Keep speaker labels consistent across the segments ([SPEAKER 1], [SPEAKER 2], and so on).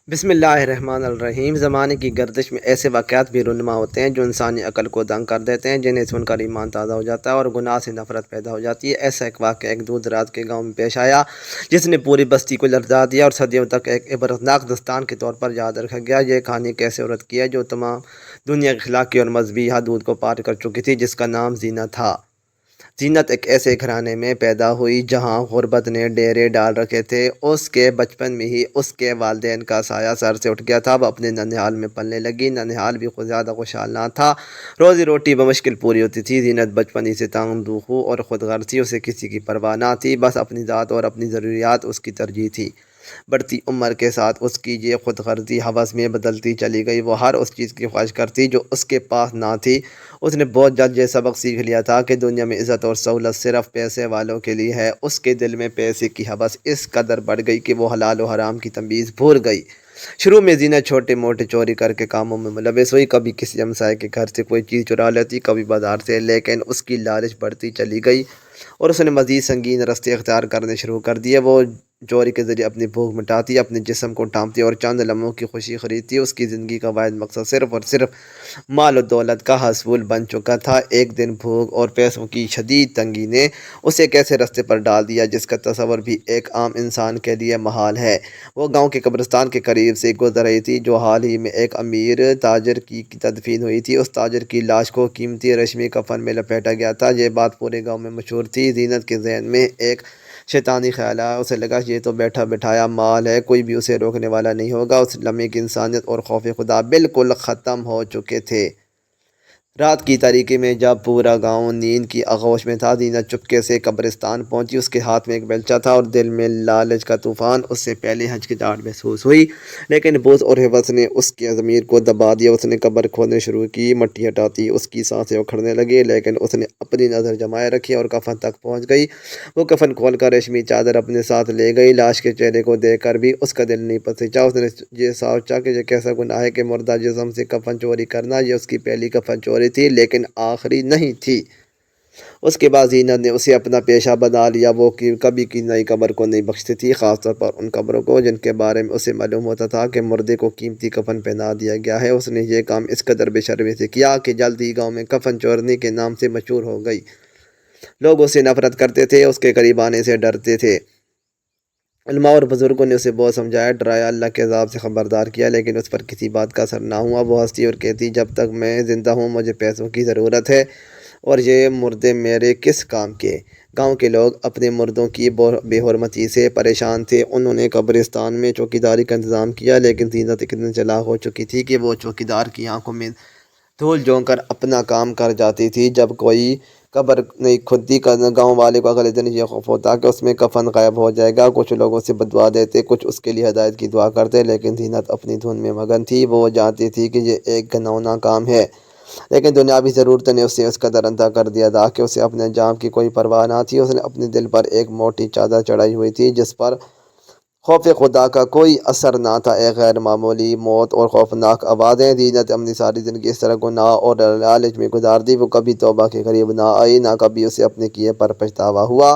[SPEAKER 1] بسم اللہ الرحمن الرحیم۔ زمانے کی گردش میں ایسے واقعات بھی رونما ہوتے ہیں جو انسانی عقل کو دنگ کر دیتے ہیں، جنہیں سن کر ایمان تازہ ہو جاتا ہے اور گناہ سے نفرت پیدا ہو جاتی ہے۔ ایسا ایک واقعہ ایک دور دراز کے گاؤں میں پیش آیا جس نے پوری بستی کو لرزا دیا اور صدیوں تک ایک عبرتناک داستان کے طور پر یاد رکھا گیا۔ یہ کہانی ایسے عورت کی ہے جو تمام دنیا کی اخلاقی اور مذہبی حدود کو پار کر چکی تھی، جس کا نام زینت تھا۔ زینت ایک ایسے گھرانے میں پیدا ہوئی جہاں غربت نے ڈیرے ڈال رکھے تھے۔ اس کے بچپن میں ہی اس کے والدین کا سایہ سر سے اٹھ گیا تھا۔ وہ اپنے ننھیال میں پلنے لگی۔ ننھیال بھی خود زیادہ خوشحال نہ تھا، روزی روٹی بمشکل پوری ہوتی تھی۔ زینت بچپن ہی سے تندخو اور خود غرض تھی، اسے کسی کی پرواہ نہ تھی، بس اپنی ذات اور اپنی ضروریات اس کی ترجیح تھی۔ بڑھتی عمر کے ساتھ اس کی یہ خود غرضی ہوس میں بدلتی چلی گئی۔ وہ ہر اس چیز کی خواہش کرتی جو اس کے پاس نہ تھی۔ اس نے بہت جلد یہ سبق سیکھ لیا تھا کہ دنیا میں عزت اور سہولت صرف پیسے والوں کے لیے ہے۔ اس کے دل میں پیسے کی ہوس اس قدر بڑھ گئی کہ وہ حلال و حرام کی تمیز بھول گئی۔ شروع میں زینت چھوٹے موٹے چوری کر کے کاموں میں ملوث ہوئی، کبھی کسی ہمسائے کے گھر سے کوئی چیز چرا لیتی، کبھی بازار سے، لیکن اس کی لالچ بڑھتی چلی گئی اور اس نے مزید سنگین راستے اختیار کرنے شروع کر دیے۔ وہ چوری کے ذریعے اپنی بھوک مٹاتی، اپنے جسم کو ڈھانپتی اور چند لمحوں کی خوشی خریدتی۔ اس کی زندگی کا واحد مقصد صرف اور صرف مال و دولت کا حصول بن چکا تھا۔ ایک دن بھوک اور پیسوں کی شدید تنگی نے اسے ایک ایسے راستے پر ڈال دیا جس کا تصور بھی ایک عام انسان کے لیے محال ہے۔ وہ گاؤں کے قبرستان کے قریب سے گزر رہی تھی جو حال ہی میں ایک امیر تاجر کی تدفین ہوئی تھی۔ اس تاجر کی لاش کو قیمتی ریشمی کفن میں لپیٹا گیا تھا۔ یہ بات پورے گاؤں میں مشہور تھی۔ زینت کے ذہن میں ایک شیطانی خیال آیا۔ اسے لگا یہ تو بیٹھا بٹھایا مال ہے، کوئی بھی اسے روکنے والا نہیں ہوگا۔ اس لمحے کی انسانیت اور خوف خدا بالکل ختم ہو چکے تھے۔ رات کی تاریکی میں جب پورا گاؤں نیند کی آغوش میں تھا، زینت چپکے سے قبرستان پہنچی۔ اس کے ہاتھ میں ایک بیلچہ تھا اور دل میں لالچ کا طوفان۔ اس سے پہلے ہچکچاہٹ محسوس ہوئی، لیکن بوجھ اور ہوس نے اس کی ضمیر کو دبا دیا۔ اس نے قبر کھودنے شروع کی، مٹی ہٹاتی، اس کی سانسیں اکھڑنے لگیں، لیکن اس نے اپنی نظر جمائے رکھی اور کفن تک پہنچ گئی۔ وہ کفن کھول کر ریشمی چادر اپنے ساتھ لے گئی۔ لاش کے چہرے کو دیکھ کر بھی اس کا دل نہیں پسیچا۔ اس نے یہ سوچا کہ یہ کیسا گناہ ہے کہ مردہ جسم سے کفن چوری کرنا۔ یہ اس کی پہلی کفن چوری تھی، لیکن آخری نہیں تھی۔ اس کے بعد زینت نے اسے اپنا پیشہ بنا لیا۔ وہ کبھی کی نئی قبر کو نہیں بخشتی تھی، خاص طور پر ان قبروں کو جن کے بارے میں اسے معلوم ہوتا تھا کہ مردے کو قیمتی کفن پہنا دیا گیا ہے۔ اس نے یہ کام اس قدر بے شرمی سے کیا کہ جلد ہی گاؤں میں کفن چورنے کے نام سے مشہور ہو گئی۔ لوگ اسے نفرت کرتے تھے، اس کے قریب آنے سے ڈرتے تھے۔ علماء اور بزرگوں نے اسے بہت سمجھایا، ڈرایا، اللہ کے عذاب سے خبردار کیا، لیکن اس پر کسی بات کا اثر نہ ہوا۔ وہ ہنستی اور کہتی، جب تک میں زندہ ہوں مجھے پیسوں کی ضرورت ہے اور یہ مردے میرے کس کام کے۔ گاؤں کے لوگ اپنے مردوں کی بے حرمتی سے پریشان تھے۔ انہوں نے قبرستان میں چوکیداری کا انتظام کیا، لیکن زینت اتنی چالاک ہو چکی تھی کہ وہ چوکیدار کی آنکھوں میں دھول جھونک کر اپنا کام کر جاتی تھی۔ جب کوئی قبر نہیں کھدتی، گاؤں والے کو اگلے دن یہ خوف ہوتا کہ اس میں کفن غائب ہو جائے گا۔ کچھ لوگ اسے بددعا دیتے، کچھ اس کے لیے ہدایت کی دعا کرتے، لیکن زینت اپنی دھن میں مگن تھی۔ وہ جانتی تھی کہ یہ ایک گھناؤنا کام ہے، لیکن دنیاوی ضرورتوں نے اسے اس قدر اندھا کر دیا تھا کہ اسے اپنے انجام کی کوئی پرواہ نہ تھی۔ اس نے اپنے دل پر ایک موٹی چادر چڑھائی ہوئی تھی جس پر خوف خدا کا کوئی اثر نہ تھا۔ ایک غیر معمولی موت اور خوفناک آوازیں۔ زینت اپنی ساری زندگی اس طرح گناہ اور لالچ میں گزار دی۔ وہ کبھی توبہ کے قریب نہ آئی، نہ کبھی اسے اپنے کیے پر پچھتاوا ہوا۔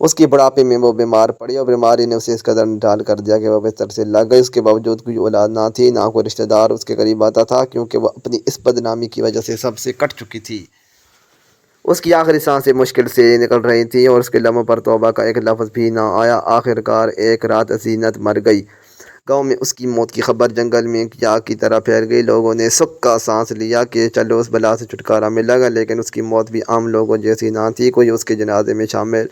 [SPEAKER 1] اس کی بڑھاپے میں وہ بیمار پڑی اور بیماری نے اسے اس قدر نڈھال کر دیا کہ وہ بستر سے لگ گئی۔ اس کے باوجود کوئی اولاد نہ تھی، نہ کوئی رشتہ دار اس کے قریب آتا تھا، کیونکہ وہ اپنی اس بدنامی کی وجہ سے سب سے کٹ چکی تھی۔ اس کی آخری سانسیں مشکل سے نکل رہی تھیں اور اس کے لبوں پر توبہ کا ایک لفظ بھی نہ آیا۔ آخر کار ایک رات زینت مر گئی۔ گاؤں میں اس کی موت کی خبر جنگل میں ایک آگ کی طرح پھیل گئی۔ لوگوں نے سکھ کا سانس لیا کہ چلو اس بلا سے چھٹکارا ملے گا، لیکن اس کی موت بھی عام لوگوں جیسی نہ تھی۔ کوئی اس کے جنازے میں شامل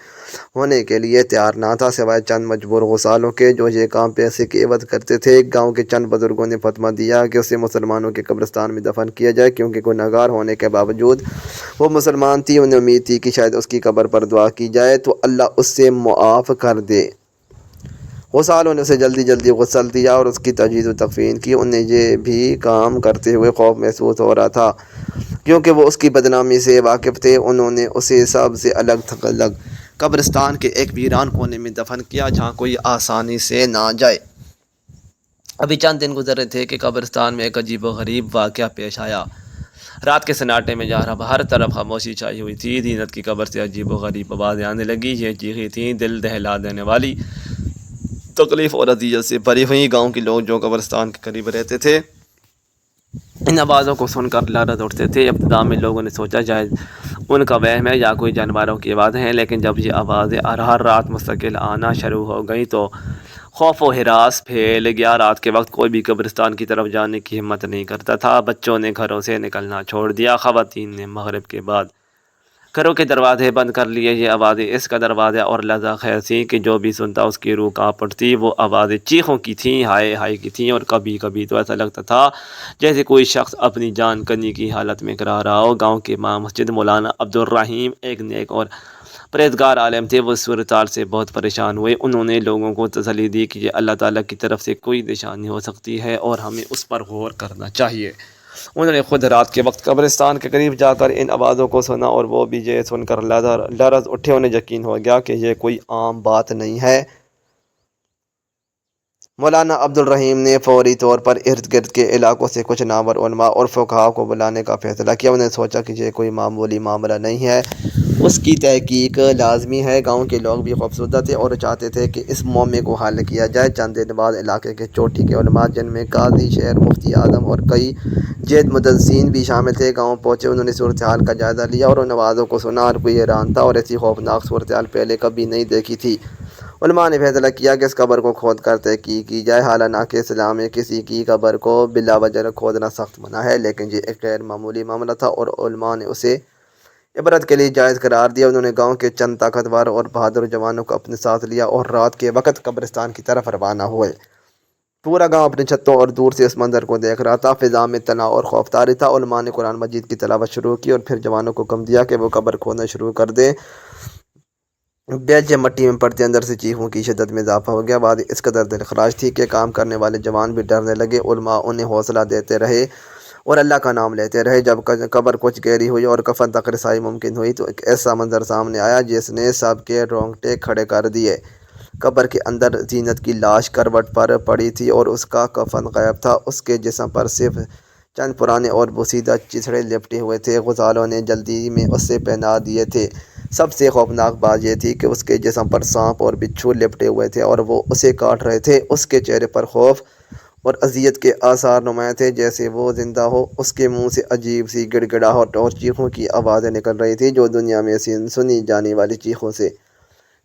[SPEAKER 1] ہونے کے لیے تیار نہ تھا، سوائے چند مجبور غسالوں کے جو یہ کام پیسے کے عوض کرتے تھے۔ گاؤں کے چند بزرگوں نے فتویٰ دیا کہ اسے مسلمانوں کے قبرستان میں دفن کیا جائے، کیونکہ گنہگار ہونے کے باوجود وہ مسلمان تھی۔ انہیں امید تھی کہ شاید اس کی قبر پر دعا کی جائے تو اللہ اس سے معاف کر دے۔ غسالوں نے اسے جلدی غسل دیا اور اس کی تجہیز و تکفین کی۔ انہیں یہ بھی کام کرتے ہوئے خوف محسوس ہو رہا تھا، کیونکہ وہ اس کی بدنامی سے واقف تھے۔ انہوں نے اسے سب سے الگ تھلگ قبرستان کے ایک ویران کونے میں دفن کیا، جہاں کوئی آسانی سے نہ جائے۔ ابھی چند دن گزر رہے تھے کہ قبرستان میں ایک عجیب و غریب واقعہ پیش آیا۔ رات کے سناٹے میں جہاں ہر طرف خاموشی چھائی ہوئی تھی، زینت کی قبر سے عجیب و غریب آوازیں آنے لگی۔ یہ چیخیں تھیں دل دہلا دینے والی، تکلیف اور اذیت سے بھری ہوئی۔ گاؤں کے لوگ جو قبرستان کے قریب رہتے تھے ان آوازوں کو سن کر لرز اٹھتے تھے۔ ابتدا میں لوگوں نے سوچا شاید ان کا وہم ہے یا کوئی جانوروں کی آوازیں ہیں، لیکن جب یہ آوازیں ہر رات مستقل آنا شروع ہو گئیں تو خوف و ہراس پھیل گیا۔ رات کے وقت کوئی بھی قبرستان کی طرف جانے کی ہمت نہیں کرتا تھا۔ بچوں نے گھروں سے نکلنا چھوڑ دیا، خواتین نے مغرب کے بعد گھروں کے دروازے بند کر لیے۔ یہ آوازیں اس کا دروازہ اور لذا خیز تھیں کہ جو بھی سنتا اس کی روح کانپ پڑتی۔ وہ آوازیں چیخوں کی تھیں، ہائے ہائے کی تھیں، اور کبھی کبھی تو ایسا لگتا تھا جیسے کوئی شخص اپنی جان کنی کی حالت میں کرا رہا ہو۔ گاؤں کے امام مسجد مولانا عبدالرحیم ایک نیک اور پرہیزگار عالم تھے۔ وہ صورتحال سے بہت پریشان ہوئے۔ انہوں نے لوگوں کو تسلی دی کہ یہ اللہ تعالیٰ کی طرف سے کوئی نشانی ہو سکتی ہے اور ہمیں اس پر غور کرنا چاہیے۔ انہوں نے خود رات کے وقت قبرستان کے قریب جا کر ان آوازوں کو سنا، اور وہ بھی یہ سن کر لرز اٹھے۔ انہیں یقین ہو گیا کہ یہ کوئی عام بات نہیں ہے۔ مولانا عبدالرحیم نے فوری طور پر ارد گرد کے علاقوں سے کچھ نامور علماء اور فقہا کو بلانے کا فیصلہ کیا۔ انہوں نے سوچا کہ یہ کوئی معمولی معاملہ نہیں ہے، اس کی تحقیق لازمی ہے۔ گاؤں کے لوگ بھی خوفزدہ تھے اور چاہتے تھے کہ اس معاملے کو حل کیا جائے۔ چند دن بعد علاقے کے چوٹی کے علماء، جن میں قاضی شہر، مفتی اعظم اور کئی جید مدرسین بھی شامل تھے، گاؤں پہنچے۔ انہوں نے صورتحال کا جائزہ لیا اور ان آوازوں کو سنا۔ ہر کوئی حیران تھا اور ایسی خوفناک صورتحال پہلے کبھی نہیں دیکھی تھی۔ علماء نے فیصلہ کیا کہ اس قبر کو کھود کر تحقیق کی جائے۔ حالانکہ اسلام میں کسی کی قبر کو بلا وجہ کھودنا سخت منع ہے، لیکن یہ ایک غیر معمولی معاملہ تھا اور علماء نے اسے عبرت کے لیے جائز قرار دیا۔ انہوں نے گاؤں کے چند طاقتور اور بہادر جوانوں کو اپنے ساتھ لیا اور رات کے وقت قبرستان کی طرف روانہ ہوئے۔ پورا گاؤں اپنی چھتوں اور دور سے اس منظر کو دیکھ رہا تھا۔ فضا میں تناؤ اور خوف طاری تھا۔ علماء نے قرآن مجید کی تلاوت شروع کی اور پھر جوانوں کو حکم دیا کہ وہ قبر کھودنا شروع کر دیں۔ بیچ مٹی میں پڑتے اندر سے چیخوں کی شدت میں اضافہ ہو گیا۔ وادی اس قدر دلخراش تھی کہ کام کرنے والے جوان بھی ڈرنے لگے۔ علماء انہیں حوصلہ دیتے رہے اور اللہ کا نام لیتے رہے۔ جب قبر کچھ گہری ہوئی اور کفن تک رسائی ممکن ہوئی تو ایک ایسا منظر سامنے آیا جس نے سب کے رونگٹے کھڑے کر دیے۔ قبر کے اندر زینت کی لاش کروٹ پر پڑی تھی اور اس کا کفن غائب تھا۔ اس کے جسم پر صرف چند پرانے اور بوسیدہ چتھڑے لپٹے ہوئے تھے۔ غسالوں نے جلدی میں اسے پہنا دیے تھے۔ سب سے خوفناک بات یہ تھی کہ اس کے جسم پر سانپ اور بچھو لپٹے ہوئے تھے اور وہ اسے کاٹ رہے تھے۔ اس کے چہرے پر خوف اور اذیت کے آثار نمایاں تھے، جیسے وہ زندہ ہو۔ اس کے منہ سے عجیب سی گڑگڑاہٹ اور چیخوں کی آوازیں نکل رہی تھیں جو دنیا میں سنی جانے والی چیخوں سے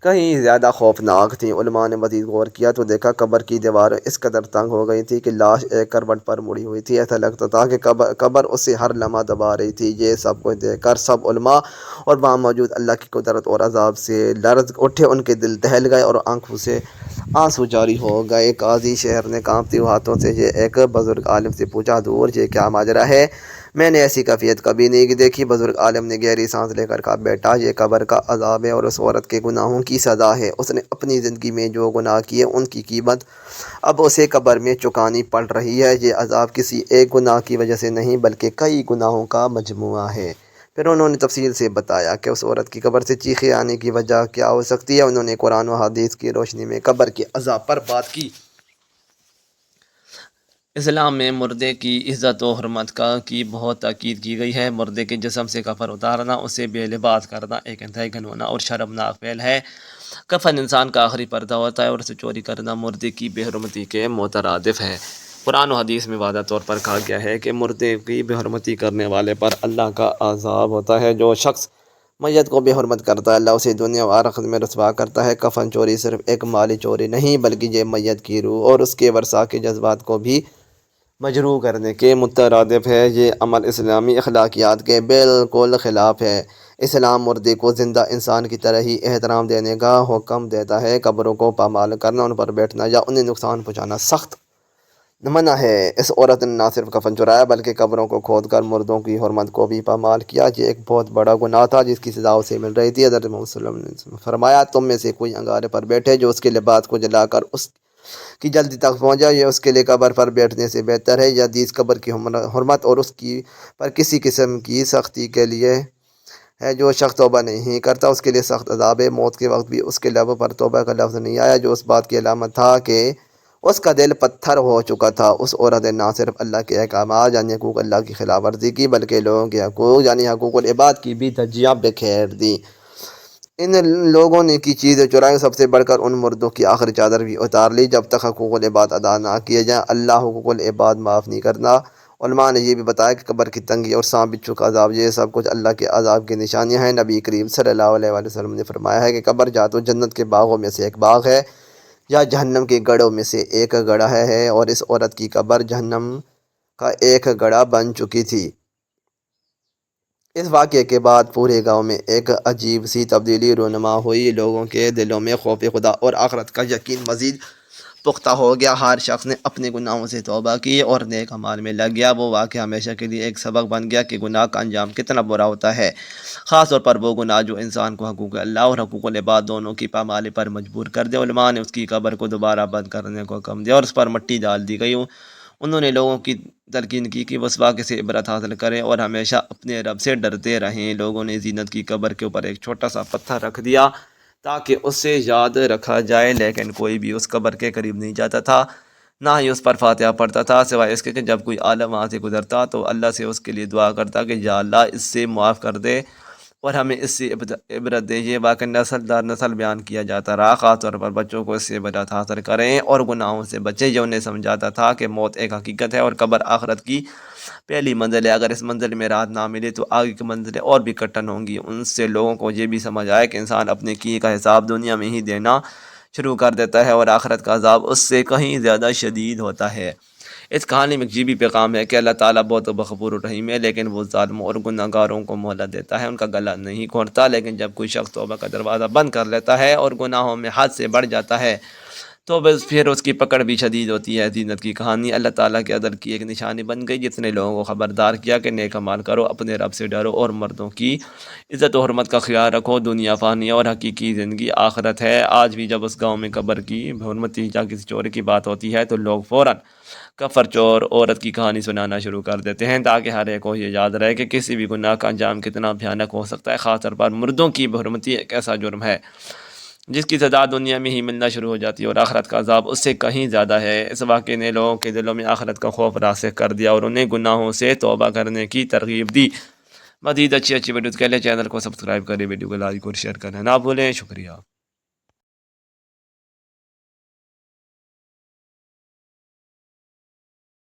[SPEAKER 1] کہیں زیادہ خوفناک تھیں۔ علماء نے مزید غور کیا تو دیکھا قبر کی دیواریں اس قدر تنگ ہو گئی تھی کہ لاش ایک کروٹ پر مڑی ہوئی تھی۔ ایسا لگتا تھا کہ قبر اسے ہر لمحہ دبا رہی تھی۔ یہ سب کچھ دیکھ کر سب علماء اور وہاں موجود اللہ کی قدرت اور عذاب سے لرز اٹھے۔ ان کے دل دہل گئے اور آنکھوں سے آنسو جاری ہو گئے۔ قاضی شہر نے کانپتے ہوئے ہاتھوں سے یہ ایک بزرگ عالم سے پوچھا، حضور یہ کیا ماجرا ہے؟ میں نے ایسی کیفیت کبھی نہیں دیکھی۔ بزرگ عالم نے گہری سانس لے کر کہا، بیٹا یہ قبر کا عذاب ہے اور اس عورت کے گناہوں کی سزا ہے۔ اس نے اپنی زندگی میں جو گناہ کیے ان کی قیمت اب اسے قبر میں چکانی پڑ رہی ہے۔ یہ عذاب کسی ایک گناہ کی وجہ سے نہیں بلکہ کئی گناہوں کا مجموعہ ہے۔ پھر انہوں نے تفصیل سے بتایا کہ اس عورت کی قبر سے چیخیں آنے کی وجہ کیا ہو سکتی ہے۔ انہوں نے قرآن و حدیث کی روشنی میں قبر کے عذاب پر بات کی۔ اسلام میں مردے کی عزت و حرمت کی بہت تاکید کی گئی ہے۔ مردے کے جسم سے کفن اتارنا، اسے بے لباس کرنا ایک انتہائی گھناؤنا اور شرمناک فعل ہے۔ کفن انسان کا آخری پردہ ہوتا ہے اور اسے چوری کرنا مردے کی بے حرمتی کے مترادف ہے۔ قرآن و حدیث میں واضح طور پر کہا گیا ہے کہ مردے کی بے حرمتی کرنے والے پر اللہ کا عذاب ہوتا ہے۔ جو شخص میت کو بے حرمت کرتا ہے اللہ اسے دنیا و آخرت میں رسوا کرتا ہے۔ کفن چوری صرف ایک مالی چوری نہیں بلکہ یہ میت کی روح اور اس کے ورثاء کے جذبات کو بھی مجروح کرنے کے مترادف ہے۔ یہ عمل اسلامی اخلاقیات کے بالکل خلاف ہے۔ اسلام مردے کو زندہ انسان کی طرح ہی احترام دینے کا حکم دیتا ہے۔ قبروں کو پامال کرنا، ان پر بیٹھنا یا انہیں نقصان پہنچانا سخت منع ہے۔ اس عورت نے نہ صرف کفن چرایا بلکہ قبروں کو کھود کر مردوں کی حرمت کو بھی پامال کیا۔ یہ ایک بہت بڑا گناہ تھا جس کی سزا اسے مل رہی تھی۔ حضرت محمد صلی اللہ علیہ وسلم نے فرمایا، تم میں سے کوئی انگارے پر بیٹھے جو اس کے لباس کو جلا کر اس کی جلدی تک پہنچ جائے، یہ اس کے لیے قبر پر بیٹھنے سے بہتر ہے۔ یہ حدیث قبر کی حرمت اور اس کی پر کسی قسم کی سختی کے لیے ہے۔ جو شخص توبہ نہیں کرتا اس کے لیے سخت عذاب ہے۔ موت کے وقت بھی اس کے لب پر توبہ کا لفظ نہیں آیا، جو اس بات کی علامت تھا کہ اس کا دل پتھر ہو چکا تھا۔ اس عورت نے نہ صرف اللہ کے احکامات یعنی حقوق اللہ کی خلاف ورزی کی بلکہ لوگوں کے حقوق یعنی حقوق العباد کی بھی دھجیاں بکھیر دیں۔ ان لوگوں نے کی چیزیں چرائیں، سب سے بڑھ کر ان مردوں کی آخری چادر بھی اتار لی جب تک حقوق العباد ادا نہ کیے جائیں۔ اللہ حقوق العباد معاف نہیں کرنا۔ علماء نے یہ بھی بتایا کہ قبر کی تنگی اور سانپ بچھو کا عذاب، یہ سب کچھ اللہ کے عذاب کی نشانیاں ہیں۔ نبی کریم صلی اللہ علیہ وآلہ وسلم نے فرمایا ہے کہ قبر یا تو جنت کے باغوں میں سے ایک باغ ہے یا جہنم کے گڑھوں میں سے ایک گڑھا ہے، اور اس عورت کی قبر جہنم کا ایک گڑھا بن چکی تھی۔ اس واقعے کے بعد پورے گاؤں میں ایک عجیب سی تبدیلی رونما ہوئی۔ لوگوں کے دلوں میں خوف خدا اور آخرت کا یقین مزید پختہ ہو گیا۔ ہر شخص نے اپنے گناہوں سے توبہ کی اور نیک اعمال میں لگ گیا۔ وہ واقعہ ہمیشہ کے لیے ایک سبق بن گیا کہ گناہ کا انجام کتنا برا ہوتا ہے، خاص طور پر وہ گناہ جو انسان کو حقوق اللہ اور حقوق العباد دونوں کی پامالی پر مجبور کر دے۔ علماء نے اس کی قبر کو دوبارہ بند کرنے کو حکم دیا اور اس پر مٹی ڈال دی گئی۔ انہوں نے لوگوں کی تلقین کی کہ وہ اس واقعے سے عبرت حاصل کریں اور ہمیشہ اپنے رب سے ڈرتے رہیں۔ لوگوں نے زینت کی قبر کے اوپر ایک چھوٹا سا پتھر رکھ دیا تاکہ اس سے یاد رکھا جائے، لیکن کوئی بھی اس قبر کے قریب نہیں جاتا تھا، نہ ہی اس پر فاتحہ پڑھتا تھا، سوائے اس کے کہ جب کوئی عالم وہاں سے گزرتا تو اللہ سے اس کے لیے دعا کرتا کہ یا اللہ اس سے معاف کر دے اور ہمیں اس سے عبرت دے۔ یہ واقعہ نسل در نسل بیان کیا جاتا رہا، خاص طور پر بچوں کو اس سے عبرت حاصل کریں اور گناہوں سے بچیں۔ یہ انہیں سمجھاتا تھا کہ موت ایک حقیقت ہے اور قبر آخرت کی پہلی منزل ہے، اگر اس منزل میں راحت نہ ملے تو آگے کی منزلیں اور بھی کٹھن ہوں گی۔ ان سے لوگوں کو یہ بھی سمجھ آئے کہ انسان اپنے کیے کا حساب دنیا میں ہی دینا شروع کر دیتا ہے اور آخرت کا عذاب اس سے کہیں زیادہ شدید ہوتا ہے۔ اس کہانی میں ایک یہ بھی پیغام ہے کہ اللہ تعالیٰ بہت غفور الرحیم ہے، لیکن وہ ظالموں اور گناہ گاروں کو مہلت دیتا ہے، ان کا گلا نہیں کھولتا۔ لیکن جب کوئی شخص توبہ کا دروازہ بند کر لیتا ہے اور گناہوں میں حد سے بڑھ جاتا ہے تو بس پھر اس کی پکڑ بھی شدید ہوتی ہے۔ زینت کی کہانی اللہ تعالیٰ کے عدل کی ایک نشانی بن گئی، جس نے لوگوں کو خبردار کیا کہ نیک اعمال کرو، اپنے رب سے ڈرو اور مردوں کی عزت و حرمت کا خیال رکھو۔ دنیا فانی ہے اور حقیقی زندگی آخرت ہے۔ آج بھی جب اس گاؤں میں قبر کی حرمتی یا کسی چوری کی بات ہوتی ہے تو لوگ فوراً کفر چور عورت کی کہانی سنانا شروع کر دیتے ہیں تاکہ ہر ایک کو یہ یاد رہے کہ کسی بھی گناہ کا انجام کتنا بھیانک ہو سکتا ہے، خاص طور پر مردوں کی حرمتی ایک ایسا جرم ہے جس کی سزا دنیا میں ہی ملنا شروع ہو جاتی ہے اور آخرت کا عذاب اس سے کہیں زیادہ ہے۔ اس واقعے نے لوگوں کے دلوں میں آخرت کا خوف راسخ کر دیا اور انہیں گناہوں سے توبہ کرنے کی ترغیب دی۔ مزید اچھی ویڈیوز کے لیے چینل کو سبسکرائب کریں، ویڈیو کو لائک اور شیئر کرنا نہ بھولیں۔ شکریہ۔